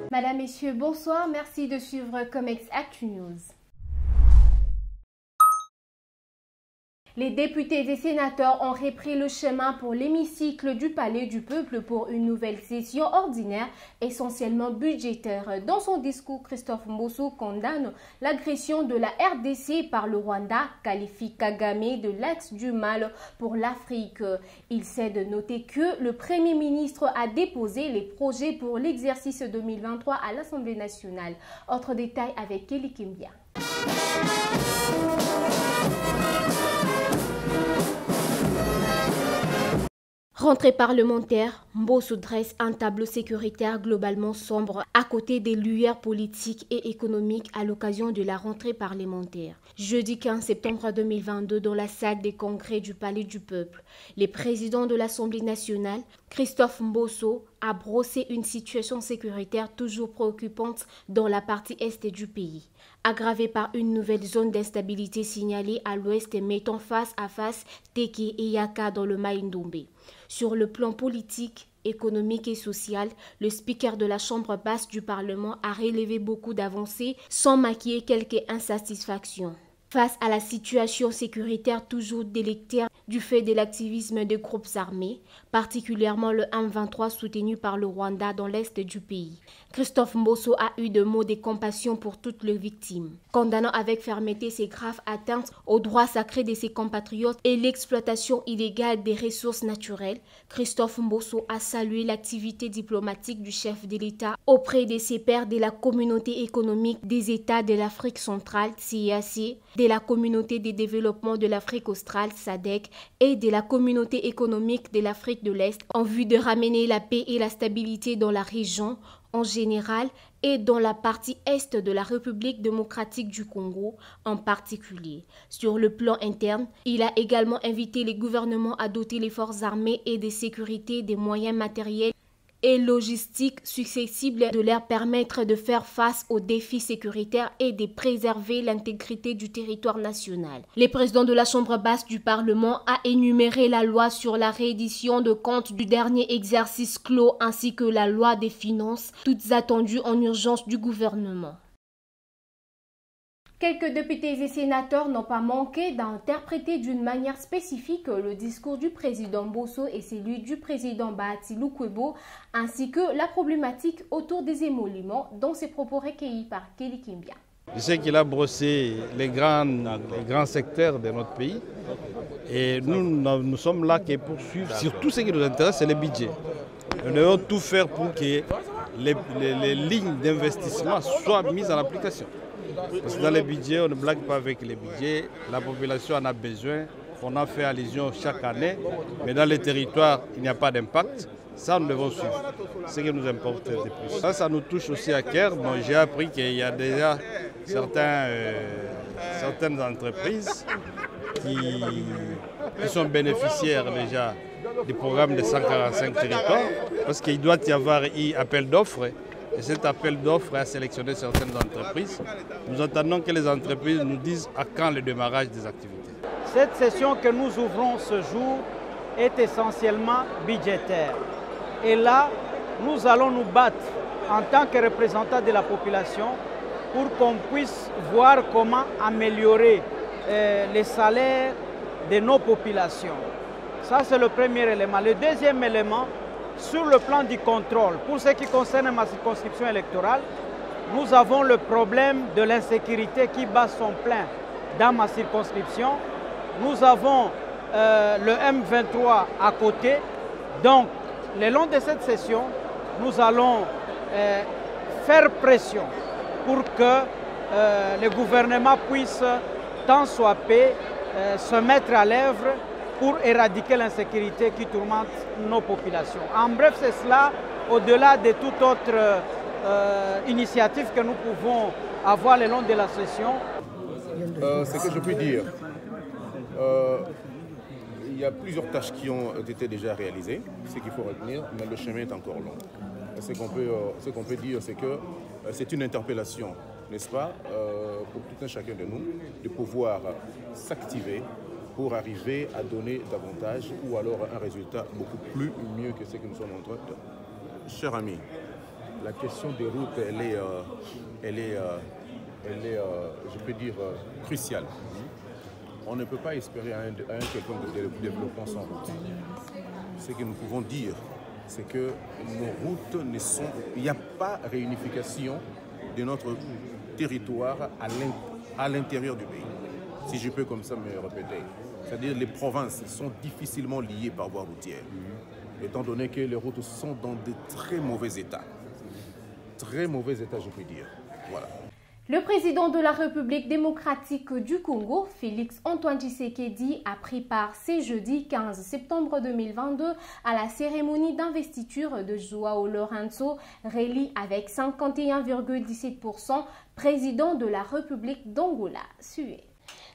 Madame, Messieurs, bonsoir. Merci de suivre Comex Actu News. Les députés et sénateurs ont repris le chemin pour l'hémicycle du Palais du Peuple pour une nouvelle session ordinaire, essentiellement budgétaire. Dans son discours, Christophe Mbosso condamne l'agression de la RDC par le Rwanda, qualifie Kagame de l'axe du mal pour l'Afrique. Il s'est de noter que le Premier ministre a déposé les projets pour l'exercice 2023 à l'Assemblée nationale. Autre détail avec Kelly Kimbia. Rentrée parlementaire, Mbosso dresse un tableau sécuritaire globalement sombre à côté des lueurs politiques et économiques à l'occasion de la rentrée parlementaire. Jeudi 15 septembre 2022, dans la salle des congrès du Palais du Peuple, le président de l'Assemblée nationale, Christophe Mbosso, a brossé une situation sécuritaire toujours préoccupante dans la partie est du pays, aggravée par une nouvelle zone d'instabilité signalée à l'ouest mettant face à face Teke et Yaka dans le Mai-Ndombe. Sur le plan politique, économique et social, le speaker de la Chambre basse du Parlement a relevé beaucoup d'avancées sans maquiller quelques insatisfactions. Face à la situation sécuritaire toujours délétère du fait de l'activisme des groupes armés, particulièrement le M23 soutenu par le Rwanda dans l'est du pays, Christophe Mbosso a eu de mots de compassion pour toutes les victimes. Condamnant avec fermeté ces graves atteintes aux droits sacrés de ses compatriotes et l'exploitation illégale des ressources naturelles, Christophe Mbosso a salué l'activité diplomatique du chef de l'État auprès de ses pairs de la communauté économique des États de l'Afrique centrale, CEEAC, de la communauté de développement de l'Afrique australe, SADC, et de la communauté économique de l'Afrique de l'Est en vue de ramener la paix et la stabilité dans la région en général et dans la partie est de la République démocratique du Congo en particulier. Sur le plan interne, il a également invité les gouvernements à doter les forces armées et de sécurité des moyens matériels et logistiques successibles de leur permettre de faire face aux défis sécuritaires et de préserver l'intégrité du territoire national. Le président de la Chambre basse du Parlement a énuméré la loi sur la réédition de comptes du dernier exercice clos ainsi que la loi des finances, toutes attendues en urgence du gouvernement. Quelques députés et sénateurs n'ont pas manqué d'interpréter d'une manière spécifique le discours du président Mbosso et celui du président Bahati Lukwebo, ainsi que la problématique autour des émoluments, dont ces propos recueillis par Kelly Kimbia. Je sais qu'il a brossé les grands secteurs de notre pays et nous sommes là pour suivre. Surtout ce qui nous intéresse, c'est le budget. Nous devons tout faire pour que les lignes d'investissement soient mises en application. Parce que dans les budgets, on ne blague pas avec les budgets. La population en a besoin. On en fait allusion chaque année. Mais dans les territoires, il n'y a pas d'impact. Ça, nous devons suivre. Ce qui nous importe de plus. Ça nous touche aussi à cœur. Bon, j'ai appris qu'il y a déjà certaines entreprises qui sont bénéficiaires déjà du programme de 145 territoires. Parce qu'il doit y avoir un appel d'offres. Et cet appel d'offres a sélectionné certaines entreprises. Nous attendons que les entreprises nous disent à quand le démarrage des activités. Cette session que nous ouvrons ce jour est essentiellement budgétaire. Et là, nous allons nous battre en tant que représentants de la population pour qu'on puisse voir comment améliorer les salaires de nos populations. Ça, c'est le premier élément. Le deuxième élément, sur le plan du contrôle, pour ce qui concerne ma circonscription électorale, nous avons le problème de l'insécurité qui bat son plein dans ma circonscription. Nous avons le M23 à côté. Donc, le long de cette session, nous allons faire pression pour que le gouvernement puisse, tant soit peu, se mettre à l'œuvre pour éradiquer l'insécurité qui tourmente nos populations. En bref, c'est cela, au-delà de toute autre initiative que nous pouvons avoir le long de la session. Ce que je peux dire, il y a plusieurs tâches qui ont été déjà réalisées, ce qu'il faut retenir, mais le chemin est encore long. Ce qu'on peut dire, c'est que c'est une interpellation, n'est-ce pas, pour tout un chacun de nous, de pouvoir s'activer pour arriver à donner davantage ou alors un résultat beaucoup plus mieux que ce que nous sommes en train de... Chers amis, la question des routes, elle est je peux dire, cruciale. On ne peut pas espérer à un quelconque développement sans route. Ce que nous pouvons dire, c'est que nos routes ne sont... Il n'y a pas réunification de notre territoire à l'intérieur du pays, si je peux comme ça me répéter. C'est-à-dire les provinces sont difficilement liées par voie routière, étant donné que les routes sont dans de très mauvais états. Très mauvais état, je peux dire. Voilà. Le président de la République démocratique du Congo, Félix Antoine Tshisekedi, a pris part ce jeudi 15 septembre 2022 à la cérémonie d'investiture de João Lourenço, réélu avec 51,17% président de la République d'Angola. Suivez.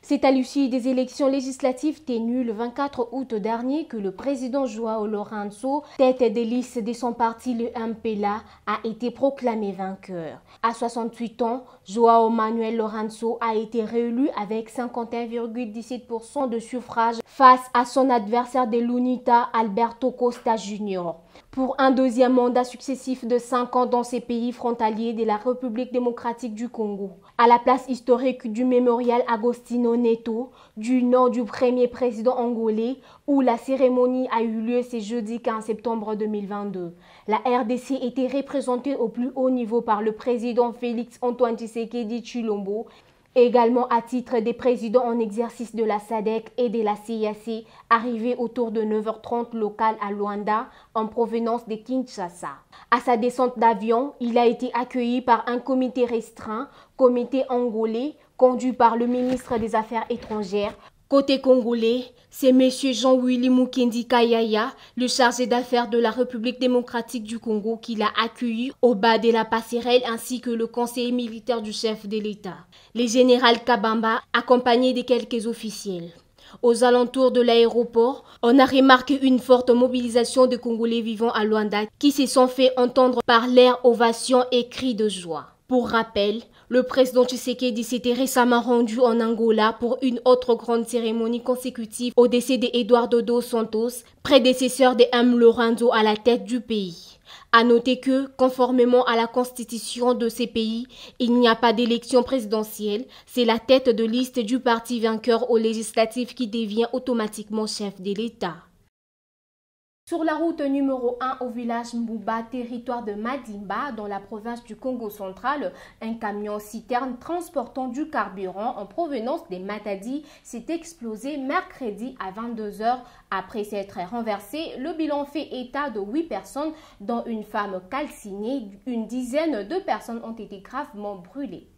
C'est à l'issue des élections législatives tenues le 24 août dernier que le président João Lourenço, tête des listes de son parti, le MPLA, a été proclamé vainqueur. À 68 ans, João Manuel Lourenço a été réélu avec 51,17% de suffrages face à son adversaire de l'UNITA, Alberto Costa Jr. Pour un deuxième mandat successif de 5 ans dans ces pays frontaliers de la République démocratique du Congo. À la place historique du mémorial Agostinho Neto, du nom du premier président angolais, où la cérémonie a eu lieu ce jeudi 15 septembre 2022. La RDC était représentée au plus haut niveau par le président Félix Antoine Tshisekedi Tshilombo, également à titre des présidents en exercice de la SADC et de la CIAC, arrivés autour de 9h30 local à Luanda, en provenance de Kinshasa. À sa descente d'avion, il a été accueilli par un comité restreint, comité angolais, conduit par le ministre des Affaires étrangères. Côté congolais, c'est M. Jean-Willy Mukendi Kayaya, le chargé d'affaires de la République démocratique du Congo, qui l'a accueilli au bas de la passerelle, ainsi que le conseiller militaire du chef de l'État, le général Kabamba, accompagné de quelques officiels. Aux alentours de l'aéroport, on a remarqué une forte mobilisation de Congolais vivant à Luanda qui se sont fait entendre par l'air ovation et cris de joie. Pour rappel, le président Tshisekedi s'était récemment rendu en Angola pour une autre grande cérémonie consécutive au décès d'Eduardo dos Santos, prédécesseur de M. Lourenço à la tête du pays. À noter que, conformément à la constitution de ces pays, il n'y a pas d'élection présidentielle. C'est la tête de liste du parti vainqueur aux législatives qui devient automatiquement chef de l'État. Sur la route numéro 1 au village Mbouba, territoire de Madimba, dans la province du Congo central, un camion-citerne transportant du carburant en provenance des Matadi s'est explosé mercredi à 22 h. Après s'être renversé, le bilan fait état de 8 personnes, dont une femme calcinée. Une dizaine de personnes ont été gravement brûlées.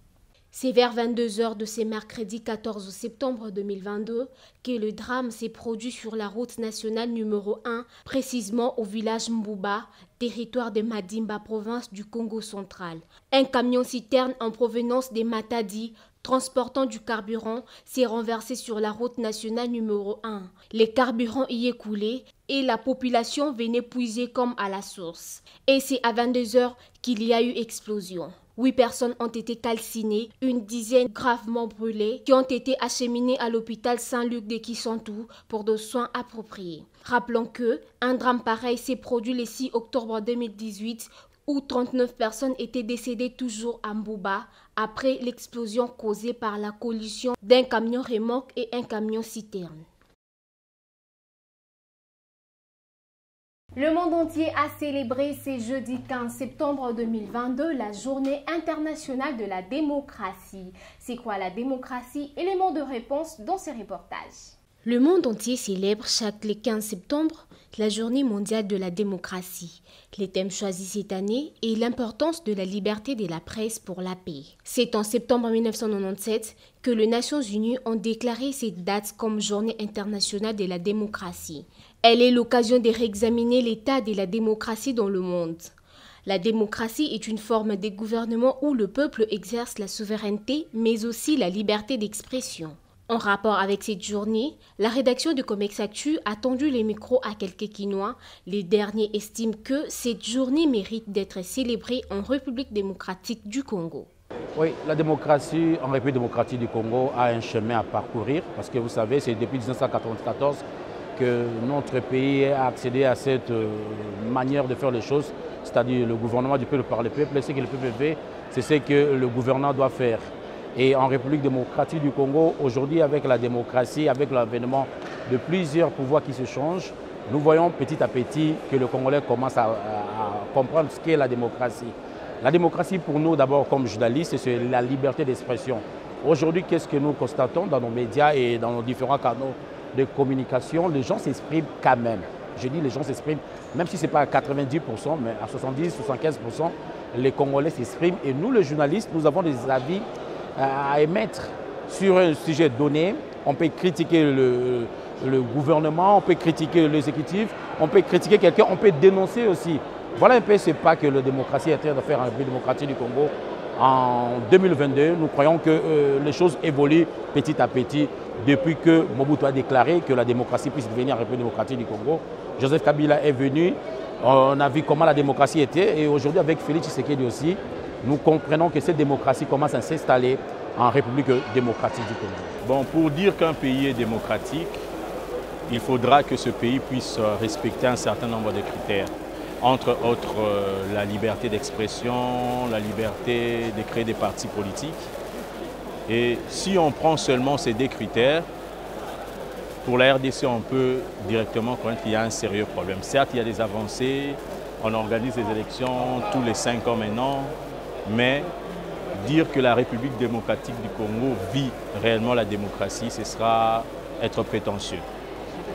C'est vers 22 h de ce mercredi 14 septembre 2022 que le drame s'est produit sur la route nationale numéro 1, précisément au village Mbouba, territoire de Madimba, province du Congo central. Un camion-citerne en provenance des Matadi, transportant du carburant, s'est renversé sur la route nationale numéro 1. Les carburants y est coulé et la population venait puiser comme à la source. Et c'est à 22 h qu'il y a eu explosion. 8 personnes ont été calcinées, une dizaine gravement brûlées, qui ont été acheminées à l'hôpital Saint-Luc de Kissantou pour des soins appropriés. Rappelons que un drame pareil s'est produit le 6 octobre 2018 où 39 personnes étaient décédées toujours à Mbouba après l'explosion causée par la collision d'un camion remorque et un camion-citerne. Le monde entier a célébré ce jeudi 15 septembre 2022 la journée internationale de la démocratie. C'est quoi la démocratie? Élément de réponse dans ce reportage. Le monde entier célèbre chaque 15 septembre la journée mondiale de la démocratie. Les thèmes choisis cette année est l'importance de la liberté de la presse pour la paix. C'est en septembre 1997 que les Nations Unies ont déclaré cette date comme journée internationale de la démocratie. Elle est l'occasion de réexaminer l'état de la démocratie dans le monde. La démocratie est une forme de gouvernement où le peuple exerce la souveraineté, mais aussi la liberté d'expression. En rapport avec cette journée, la rédaction de Comex Actu a tendu les micros à quelques Quinois. Les derniers estiment que cette journée mérite d'être célébrée en République démocratique du Congo. Oui, la démocratie en République démocratique du Congo a un chemin à parcourir parce que vous savez, c'est depuis 1994 que notre pays a accédé à cette manière de faire les choses c'est-à-dire le gouvernement du peuple par le peuple, ce que le peuple fait, c'est ce que le gouvernement doit faire. Et en République démocratique du Congo, aujourd'hui avec la démocratie, avec l'avènement de plusieurs pouvoirs qui se changent, nous voyons petit à petit que le Congolais commence à comprendre ce qu'est la démocratie. La démocratie pour nous, d'abord comme journalistes, c'est la liberté d'expression. Aujourd'hui, qu'est-ce que nous constatons dans nos médias et dans nos différents canaux de communication? Les gens s'expriment quand même. Je dis les gens s'expriment, même si ce n'est pas à 90%, mais à 70-75%, les Congolais s'expriment. Et nous, les journalistes, nous avons des avis à émettre sur un sujet donné. On peut critiquer le gouvernement, on peut critiquer l'exécutif, on peut critiquer quelqu'un, on peut dénoncer aussi. Voilà un peu ce pas que la démocratie est en train de faire en République démocratique du Congo. En 2022, nous croyons que les choses évoluent petit à petit depuis que Mobutu a déclaré que la démocratie puisse devenir en République démocratique du Congo. Joseph Kabila est venu, on a vu comment la démocratie était et aujourd'hui avec Félix Tshisekedi aussi, nous comprenons que cette démocratie commence à s'installer en République démocratique du Congo. Bon, pour dire qu'un pays est démocratique, il faudra que ce pays puisse respecter un certain nombre de critères. Entre autres, la liberté d'expression, la liberté de créer des partis politiques. Et si on prend seulement ces deux critères, pour la RDC, on peut directement connaître qu'il y a un sérieux problème. Certes, il y a des avancées, on organise des élections tous les 5 ans maintenant, mais dire que la République démocratique du Congo vit réellement la démocratie, ce sera être prétentieux.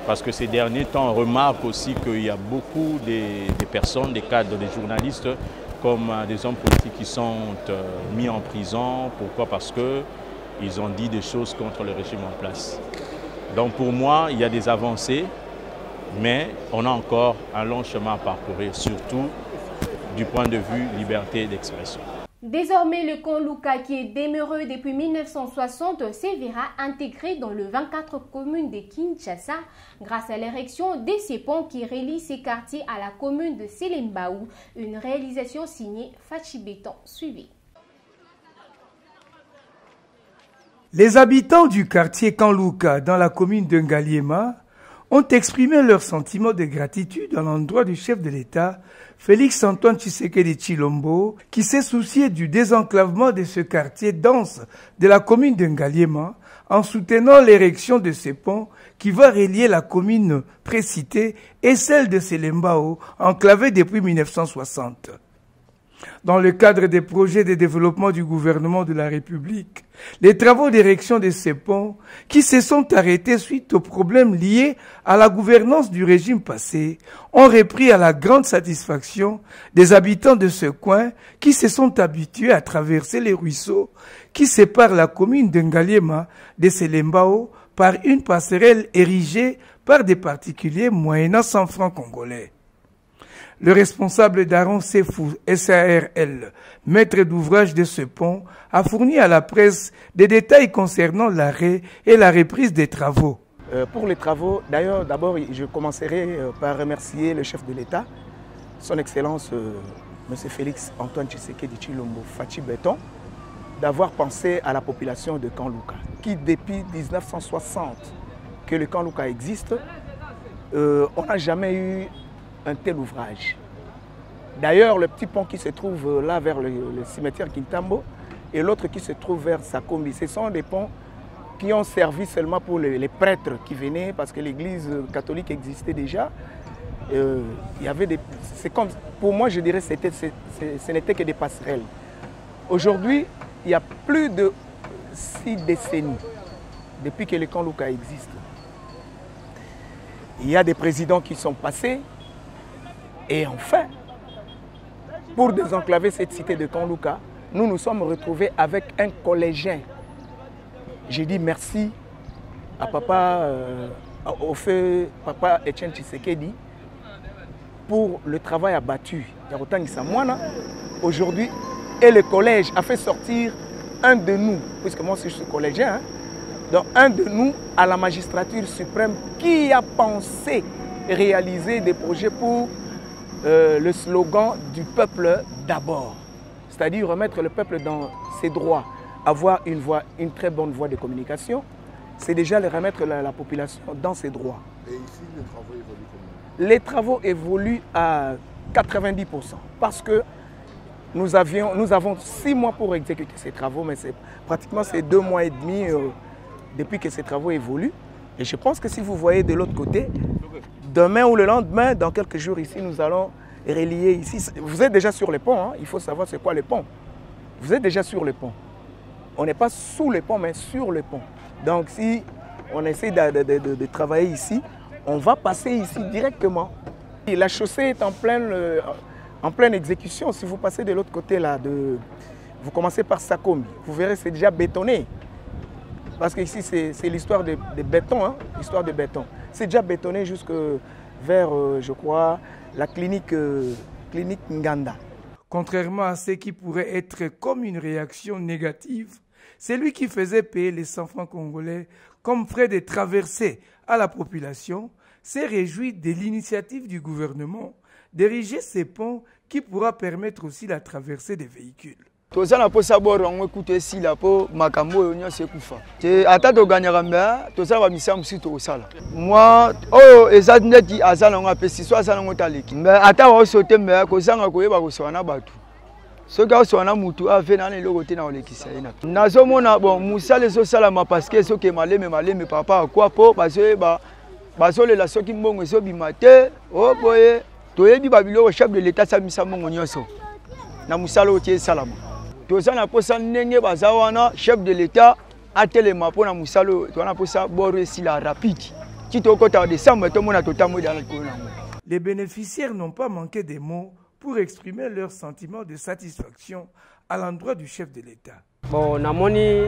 Parce que ces derniers temps, on remarque aussi qu'il y a beaucoup de personnes, des cadres, des journalistes, comme des hommes politiques qui sont mis en prison. Pourquoi? Parce qu'ils ont dit des choses contre le régime en place. Donc pour moi, il y a des avancées, mais on a encore un long chemin à parcourir, surtout du point de vue liberté d'expression. Désormais, le camp Luka, qui est demeuré depuis 1960, se verra intégré dans les 24 communes de Kinshasa grâce à l'érection de ces ponts qui relient ces quartiers à la commune de Selembaou, une réalisation signée Fachi Béton. Suivie. Les habitants du quartier Kanluka dans la commune de Ngaliema ont exprimé leur sentiment de gratitude à l'endroit du chef de l'État, Félix Antoine Tshisekedi Tshilombo, qui s'est soucié du désenclavement de ce quartier dense de la commune de Ngaliema en soutenant l'érection de ce pont qui va relier la commune précitée et celle de Selembao, enclavée depuis 1960. Dans le cadre des projets de développement du gouvernement de la République, les travaux d'érection de ces ponts, qui se sont arrêtés suite aux problèmes liés à la gouvernance du régime passé, ont repris à la grande satisfaction des habitants de ce coin qui se sont habitués à traverser les ruisseaux qui séparent la commune de Ngaliema de Selembao par une passerelle érigée par des particuliers moyennant 100 francs congolais. Le responsable d'Aaron Sefou, SARL, maître d'ouvrage de ce pont, a fourni à la presse des détails concernant l'arrêt et la reprise des travaux. Pour les travaux, d'ailleurs, d'abord, je commencerai par remercier le chef de l'État, son Excellence M. Félix Antoine Tshisekedi Tshilombo Fachi Béton, d'avoir pensé à la population de Kanluka, qui depuis 1960 que le Kanluka existe, on n'a jamais eu un tel ouvrage. D'ailleurs, le petit pont qui se trouve là vers le cimetière Kintambo et l'autre qui se trouve vers Sakombi, ce sont des ponts qui ont servi seulement pour les prêtres qui venaient parce que l'église catholique existait déjà. Il y avait des, comme, pour moi, je dirais que ce n'était que des passerelles. Aujourd'hui, il y a plus de 6 décennies depuis que le Kanluka existe. Il y a des présidents qui sont passés. Et enfin, pour désenclaver cette cité de Kanluka, nous nous sommes retrouvés avec un collégien. J'ai dit merci à au feu Papa Etienne Tshisekedi pour le travail abattu. Aujourd'hui, et le collège a fait sortir un de nous, puisque moi je suis collégien, donc un de nous à la magistrature suprême qui a pensé réaliser des projets pour le slogan du peuple d'abord, c'est-à-dire remettre le peuple dans ses droits, avoir une très bonne voie de communication, c'est déjà remettre la population dans ses droits. Et ici, les travaux évoluent comment? Les travaux évoluent à 90%. Parce que nous avons 6 mois pour exécuter ces travaux, mais c'est pratiquement ces 2 mois et demi depuis que ces travaux évoluent. Et je pense que si vous voyez de l'autre côté, demain ou le lendemain, dans quelques jours ici, nous allons relier ici. Vous êtes déjà sur les ponts, hein? Il faut savoir c'est quoi les ponts. Vous êtes déjà sur les ponts. On n'est pas sous les ponts, mais sur les ponts. Donc si on essaie de travailler ici, on va passer ici directement. Et la chaussée est en pleine exécution. Si vous passez de l'autre côté, là, vous commencez par Sakombi, vous verrez c'est déjà bétonné. Parce qu'ici c'est l'histoire de béton, hein? L'histoire de béton. C'est déjà bétonné jusque vers, je crois, la clinique Nganda. Contrairement à ce qui pourrait être comme une réaction négative, c'est lui qui faisait payer les enfants congolais comme frais de traversée à la population, s'est réjoui de l'initiative du gouvernement d'ériger ces ponts qui pourra permettre aussi la traversée des véhicules. Tozana po saboro on écoute ici la po makambo onyo se kufa. Te ata to ganyaka mba tozala ba misa musito osala. Moi oh ezadneti azala nga pesi so azala ngota leki. Mba ata wa sote mba ko zanga ko yeba ko swana batu. Soki oswana mutu ave na eloko te na olekisa ina. Nazomona bon musale so sala ma parce que soki maleme papa kwa po bazoyeba bazolela soki mbongo so bimate oh boye toyebi babiloko chef de l'état sa misa mbongo nyonso. Na musala otie salama. Tozana posa ndenge bazawana chef de l'état atelema pona musalo tona posa boro si la rapide. Tito kota décembre to mona totamo dans le. Les bénéficiaires n'ont pas manqué de mots pour exprimer leur sentiment de satisfaction à l'endroit du chef de l'état. Bon, namoni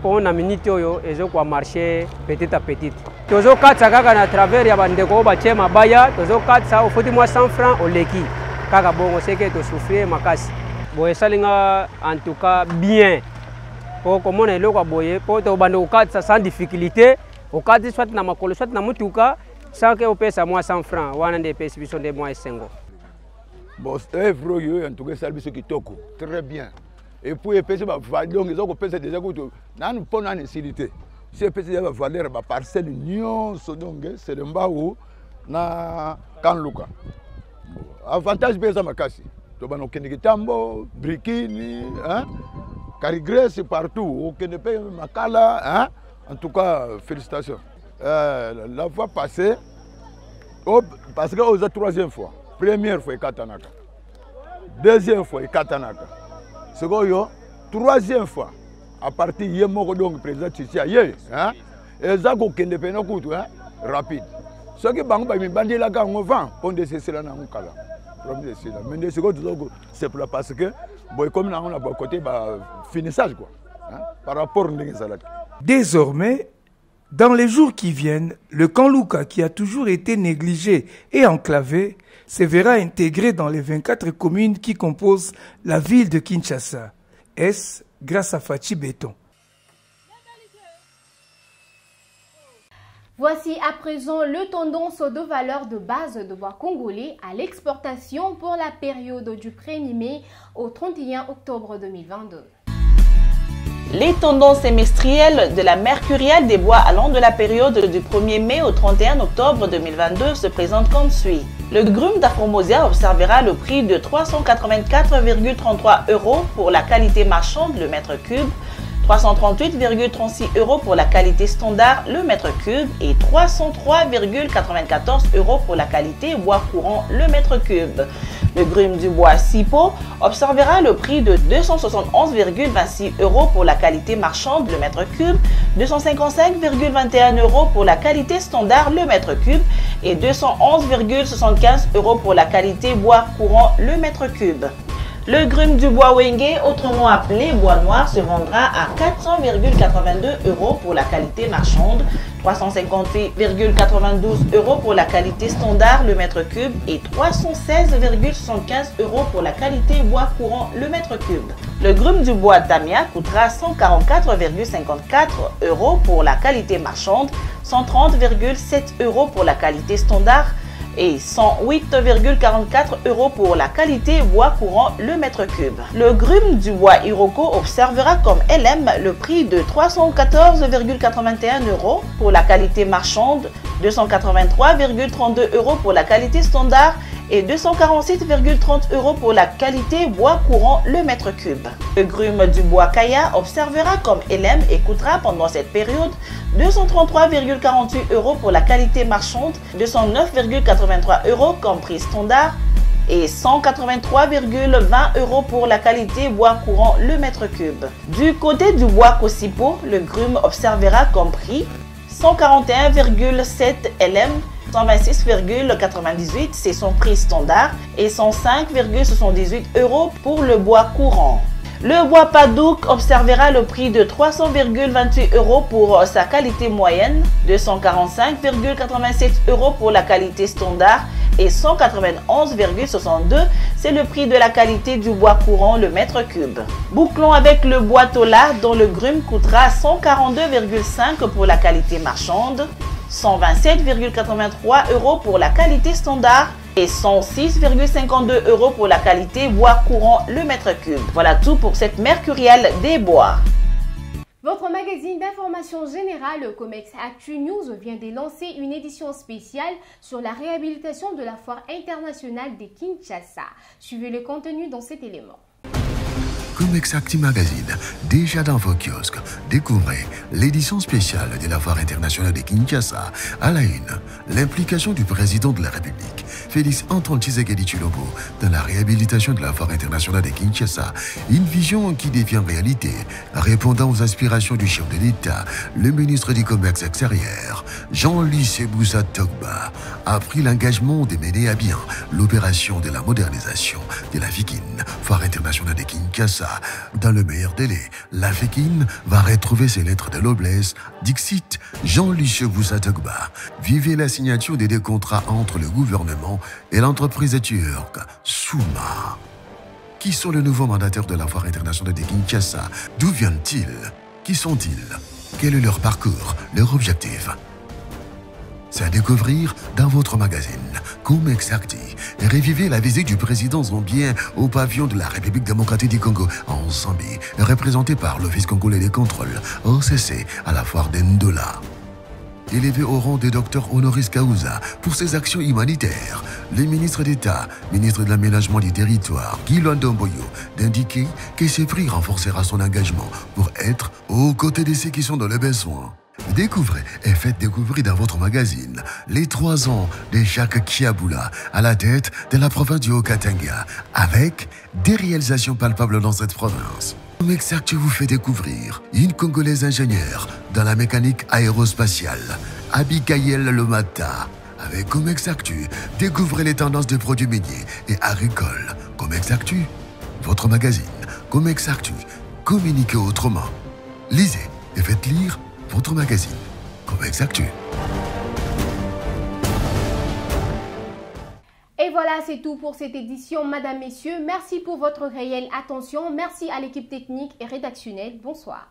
pour na minute oyo ezo kwa marché petit à petit. Tozo katsa kaka na travers ya bandeko ba chema baya, tozo katsa au foti moi 100 francs au leki. Kaka bongo seke to souffrir makasi. Boye salinga en tout cas bien. Pour comment on est là boye pour to bande au katsa sans difficulté, au katsa soit na makolo soit na mutuka sans que au pèse à moi 100 francs, wana de perception de moi 5. Bon, c'est vrai en tout cas service qui toko très bien. Et puis pèse ba valeur ils ont pèse déjà que nan pour na nécessité. C'est pèse ba valeur ba parcelle nyonso donc c'est le mbao na kanluka. Avantage pesa makasi. To bano kende tambo, brikini, hein? Carigresse partout, au Kenepe Makala, hein? En tout cas, félicitations. La fois passée, parce que c'est la troisième fois. Première fois, Katanaka. Deuxième fois, Katanaka. Seconde, troisième fois, à partir de Yemoko, donc président Tchitsia, hein? Et ça, au Kenepe Nokutu, hein? Rapide. Ce qui est bon, c'est la gang au vent, pour décesser la Nankala. Mais c'est parce que comme on a côté finissage quoi, hein, par rapport à désormais, dans les jours qui viennent, le Kanluka qui a toujours été négligé et enclavé se verra intégré dans les 24 communes qui composent la ville de Kinshasa. Est-ce grâce à Fachi Béton? Voici à présent le tendance de valeur de base de bois congolais à l'exportation pour la période du 1er mai au 31 octobre 2022. Les tendances semestrielles de la mercuriale des bois allant de la période du 1er mai au 31 octobre 2022 se présentent comme suit. Le grume d'Afromosia observera le prix de 384,33 € pour la qualité marchande le mètre cube, 338,36 € pour la qualité standard le mètre cube et 303,94 € pour la qualité bois courant le mètre cube. Le grume du bois Sipo observera le prix de 271,26 € pour la qualité marchande le mètre cube, 255,21 € pour la qualité standard le mètre cube et 211,75 € pour la qualité bois courant le mètre cube. Le grume du bois Wenge, autrement appelé bois noir, se vendra à 400,82 € pour la qualité marchande, 358,92 € pour la qualité standard le mètre cube et 316,75 € pour la qualité bois courant le mètre cube. Le grume du bois Tamia coûtera 144,54 € pour la qualité marchande, 130,7 € pour la qualité standard et 108,44 € pour la qualité bois courant le mètre cube. Le grume du bois Iroko observera comme LM le prix de 314,81 € pour la qualité marchande, 283,32 € pour la qualité standard et 247,30 € pour la qualité bois courant le mètre cube. Le grume du bois Kaya observera comme LM et coûtera pendant cette période 233,48 € pour la qualité marchande, 209,83 € comme prix standard et 183,20 € pour la qualité bois courant le mètre cube. Du côté du bois Kosipo, le grume observera comme prix 141,7 LM, 126,98 c'est son prix standard et 105,78 € pour le bois courant. Le bois Padouk observera le prix de 300,28 € pour sa qualité moyenne, 245,87 € pour la qualité standard et 191,62 c'est le prix de la qualité du bois courant le mètre cube. Bouclons avec le bois Tola dont le grume coûtera 142,5 pour la qualité marchande, 127,83 € pour la qualité standard et 106,52 € pour la qualité bois courant le mètre cube. Voilà tout pour cette mercuriale des bois. Votre magazine d'information générale Comex Actu News vient de lancer une édition spéciale sur la réhabilitation de la foire internationale de Kinshasa. Suivez le contenu dans cet élément. Comex Actu Magazine, déjà dans vos kiosques, découvrez l'édition spéciale de la foire internationale de Kinshasa. À la une, l'implication du président de la République, Félix Antoine Tshisekedi Tshilombo, dans la réhabilitation de la foire internationale de Kinshasa. Une vision qui devient réalité, répondant aux aspirations du chef de l'État, le ministre du Commerce extérieur, Jean-Louis Seboussa Togba, a pris l'engagement de mener à bien l'opération de la modernisation de la FIKIN, foire internationale de Kinshasa. Dans le meilleur délai, la FIKIN va retrouver ses lettres de noblesse. Dixit, Jean-Louis Seboussa Togba. Vivez la signature des deux contrats entre le gouvernement et l'entreprise turque Souma. Qui sont les nouveaux mandataires de la foire internationale de Kinshasa? D'où viennent-ils? Qui sont-ils? Quel est leur parcours, leur objectif? C'est à découvrir dans votre magazine Comex Actu. Revivez la visite du président zambien au pavillon de la République démocratique du Congo en Zambie, représenté par l'Office congolais des contrôles, OCC, à la foire d'Ndola. Élevé au rang de docteur honoris causa pour ses actions humanitaires, le ministre d'État, ministre de l'Aménagement du Territoire, Guy Ndomboyo, d'indiquer que ce prix renforcera son engagement pour être aux côtés de ceux qui sont dans le besoin. Découvrez et faites découvrir dans votre magazine les 3 ans de Jacques Kiaboula à la tête de la province du Haut-Katanga, avec des réalisations palpables dans cette province. Comex Actu vous fait découvrir une Congolaise ingénieure dans la mécanique aérospatiale, Abigail Lomata. Avec Comex Actu, découvrez les tendances des produits miniers et agricoles. Comex Actu, votre magazine. Comex Actu, communiquez autrement. Lisez et faites lire votre magazine, Comex Actu. Et voilà, c'est tout pour cette édition, Madame, Messieurs. Merci pour votre réelle attention. Merci à l'équipe technique et rédactionnelle. Bonsoir.